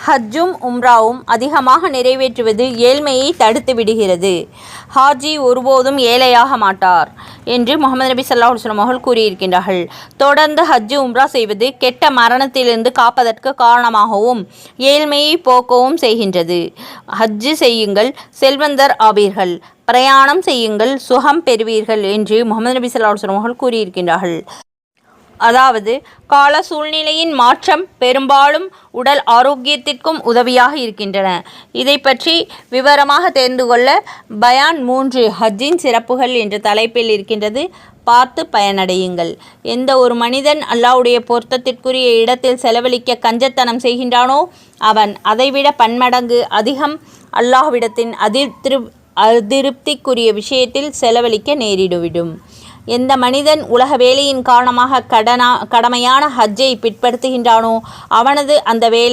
ஹஜ்ஜும் உம்ராவும் அதிகமாக நிறைவேற்றுவது ஏழ்மையை தடுத்து விடுகிறது. ஹாஜி ஒருபோதும் ஏழையாக மாட்டார் என்று முகமது நபி ஸல்லல்லாஹு அலைஹி வஸல்லம் அவர்கள் கூறியிருக்கின்றார்கள். தொடர்ந்து ஹஜ்ஜு உம்ரா செய்வது கெட்ட மரணத்திலிருந்து காப்பதற்கு காரணமாகவும் ஏழ்மையை போக்கவும் செய்கின்றது. ஹஜ்ஜு செய்யுங்கள், செல்வந்தர் ஆவீர்கள். பிரயாணம் செய்யுங்கள், சுகம் பெறுவீர்கள் என்று முகமது நபி ஸல்லல்லாஹு அலைஹி வஸல்லம் அவர்கள் கூறியிருக்கின்றார்கள். அதாவது கால சூழ்நிலையின் மாற்றம் பெரும்பாலும் உடல் ஆரோக்கியத்திற்கும் உதவியாக இருக்கின்றன. இதை பற்றி விவரமாக தெரிந்து கொள்ள பயான் 3 ஹஜ்ஜின் சிறப்புகள் என்ற தலைப்பில் இருக்கின்றது. பார்த்து பயனடையுங்கள். எந்த ஒரு மனிதன் அல்லாஹ்வுடைய பொருத்தத்திற்குரிய இடத்தில் செலவழிக்க கஞ்சத்தனம் செய்கின்றானோ அவன் அதைவிட பன்மடங்கு அதிகம் அல்லாஹ்விடத்தின் அதிருப்திக்குரிய விஷயத்தில் செலவழிக்க நேரிடுவிடும். எந்த மனிதன் உலக வேலையின் காரணமாக கடமையான ஹஜ்ஜை பிற்படுத்துகின்றானோ அவனது அந்த வேலை